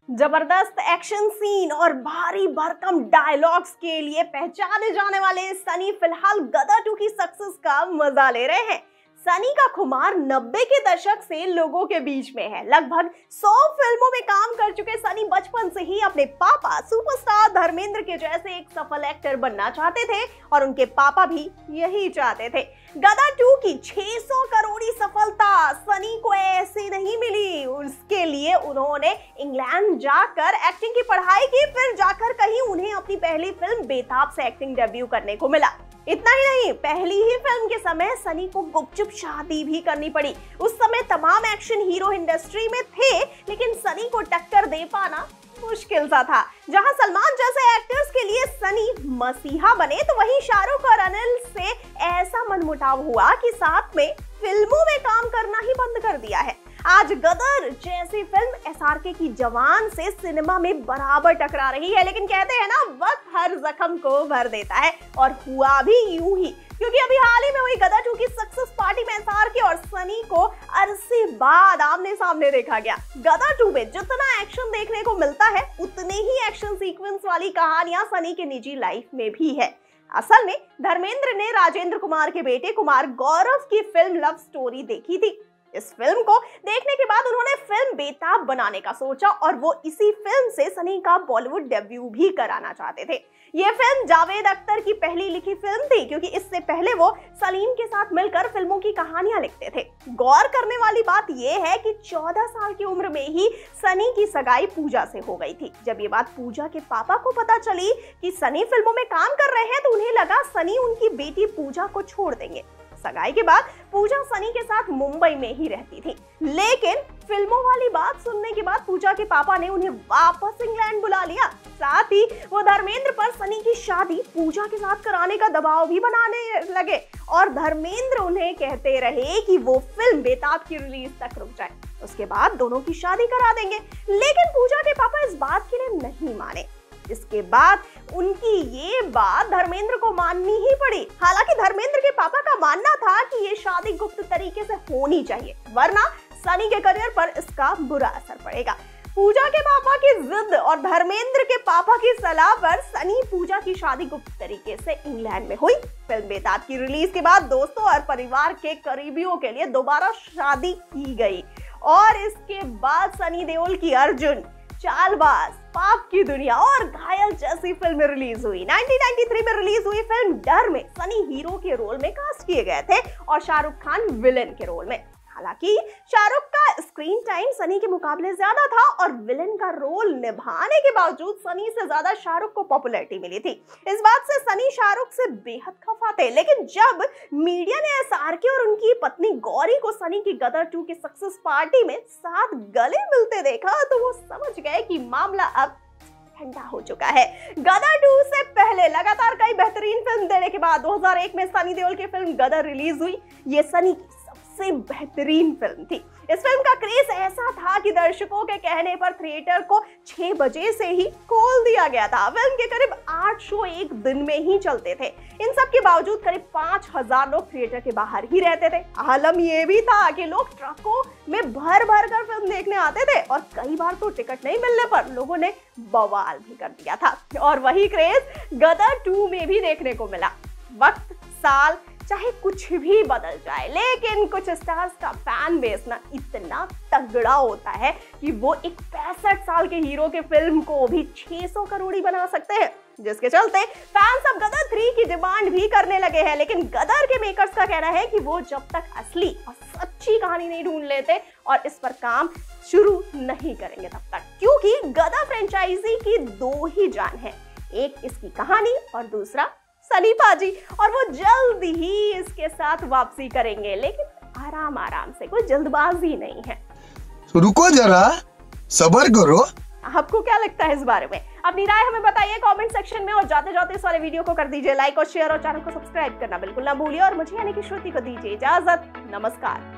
जबरदस्त action scene और भारी भरकम डायलॉग्स के लिए पहचाने जाने वाले सनी फिलहाल गदर 2 की सक्सेस का मजा ले रहे हैं। सनी का खुमार 90 के दशक से लोगों के बीच में है। लगभग 100 फिल्मों में काम कर चुके सनी बचपन से ही अपने पापा सुपरस्टार धर्मेंद्र के जैसे एक सफल एक्टर बनना चाहते थे और उनके पापा भी यही चाहते थे। गदर 2 की 600 करोड़ी सफलता सनी को ऐसे नहीं मिली। उसके लिए उन्होंने इंग्लैंड जाकर एक्टिंग की पढ़ाई की, फिर जाकर कहीं उन्हें अपनी पहली फिल्म बेताब से एक्टिंग डेब्यू करने को मिला। इतना ही नहीं, पहली ही फिल्म के समय सनी को गुपचुप शादी भी करनी पड़ी। उस समय तमाम एक्शन हीरो इंडस्ट्री में थे, लेकिन सनी को टक्कर दे पाना मुश्किल सा था। जहां सलमान जैसे एक्टर्स के लिए सनी मसीहा बने, तो वहीं शाहरुख और अनिल से ऐसा मनमुटाव हुआ कि साथ में फिल्मों में काम करना ही बंद कर दिया है। आज गदर जैसी फिल्म एसआरके की जवान से सिनेमा में बराबर टकरा रही है, लेकिन कहते हैं ना, वक्त हर जख्म को भर देता है और हुआ भी यूं ही, क्योंकि अभी हाल ही में हुई गदर 2 की सक्सेस पार्टी में एसआरके और सनी को अरसे बाद आमने सामने देखा गया। गदर 2 में जितना एक्शन देखने को मिलता है, उतने ही एक्शन सीक्वेंस वाली कहानियां सनी के निजी लाइफ में भी है। असल में धर्मेंद्र ने राजेंद्र कुमार के बेटे कुमार गौरव की फिल्म लव स्टोरी देखी थी। इस फिल्म को देखने के बाद उन्होंने फिल्म बेताब बनाने का सोचा और वो इसी फिल्म से सनी का बॉलीवुड डेब्यू भी कराना चाहते थे। ये फिल्म जावेद अख्तर की पहली लिखी फिल्म थी, क्योंकि इससे पहले वो सलीम के साथ मिलकर फिल्मों की कहानियां लिखते थे। गौर करने वाली बात यह है कि 14 साल की उम्र में ही सनी की सगाई पूजा से हो गई थी। जब ये बात पूजा के पापा को पता चली कि सनी फिल्मों में काम कर रहे हैं, तो उन्हें लगा सनी उनकी बेटी पूजा को छोड़ देंगे। सगाई के बाद पूजा सनी के साथ मुंबई में ही रहती थी, लेकिन फिल्मों वाली बात सुनने के बाद पूजा के पापा ने उन्हें वापस इंग्लैंड बुला लिया। साथ ही वो धर्मेंद्र पर सनी की शादी पूजा के साथ कराने का दबाव भी बनाने लगे और धर्मेंद्र उन्हें कहते रहे कि वो फिल्म बेताब की रिलीज तक रुक जाए, उसके बाद दोनों की शादी करा देंगे। लेकिन पूजा के पापा इस बात के लिए नहीं माने। इसके बाद उनकी ये बात धर्मेंद्र को माननी ही पड़ी। हालांकि धर्मेंद्र के पापा का मानना था कि ये शादी गुप्त तरीके से होनी चाहिए, वरना सनी के करियर पर इसका बुरा असर पड़ेगा। पूजा के पापा की जिद और धर्मेंद्र के पापा की सलाह पर सनी पूजा की शादी गुप्त तरीके से इंग्लैंड में हुई। फिल्म बेताब की रिलीज के बाद दोस्तों और परिवार के करीबियों के लिए दोबारा शादी की गई और इसके बाद सनी देओल की अर्जुन, चालबाज, पाप की दुनिया और घायल जैसी फिल्में रिलीज हुई। 1993 में रिलीज हुई फिल्म डर में सनी हीरो के रोल में कास्ट किए गए थे और शाहरुख खान विलेन के रोल में। हालांकि शाहरुख का स्क्रीन टाइम सनी के मुकाबले ज्यादा था और विलेन का रोल निभाने के बावजूद सनी से ज्यादा शाहरुख को पॉपुलैरिटी मिली थी। इस बात से सनी शाहरुख से बेहद खफा थे, लेकिन जब मीडिया ने एसआरके और उनकी पत्नी गौरी को सनी की गदर 2 की सक्सेस पार्टी में साथ गले मिलते देखा, तो वो समझ गए कि मामला अब ठंडा हो चुका है। गदर 2 से पहले लगातार कई बेहतरीन फिल्म देने के बाद 2001 में सनी देओल की फिल्म गदर रिलीज हुई। ये सनी की सबसे बेहतरीन फिल्म थी। इस फिल्म का क्रेज ऐसा था कि दर्शकों के कहने पर थिएटर को 6 बजे से ही खोल दिया गया था। फिल्म के करीब 8 शो एक दिन में ही चलते थे। इन सब के बावजूद करीब 5000 लोग थिएटर के बाहर ही रहते थे। आलम ये भी था कि लोग ट्रकों में भर भर कर फिल्म देखने आते थे और कई बार तो टिकट नहीं मिलने पर लोगों ने बवाल भी कर दिया था। और वही क्रेज गदर 2 में भी देखने को मिला। वक्त, साल चाहे कुछ भी बदल जाए, लेकिन कुछ स्टार्स का फैन बेस ना इतना तगड़ा होता है कि वो एक 65 साल के हीरो के फिल्म को भी 600 करोड़ी बना सकते हैं, जिसके चलते फैंस अब गदर 3 की डिमांड भी करने लगे हैं। लेकिन गदर के मेकर्स का कहना है कि वो जब तक असली और सच्ची कहानी नहीं ढूंढ लेते और इस पर काम शुरू नहीं करेंगे तब तक, क्योंकि गदर फ्रेंचाइजी की 2 ही जान है, एक इसकी कहानी और दूसरा सनी पाजी, और वो जल्द ही इसके साथ वापसी करेंगे, लेकिन आराम आराम से, कोई जल्दबाजी नहीं है। तो रुको जरा, सब्र करो। आपको क्या लगता है इस बारे में? अपनी राय हमें बताइए कमेंट सेक्शन में, और जाते जाते इस वाले वीडियो को कर दीजिए लाइक और शेयर और चैनल को सब्सक्राइब करना बिल्कुल ना भूलिए। और मुझे यानी कि श्रुति को दीजिए इजाजत। नमस्कार।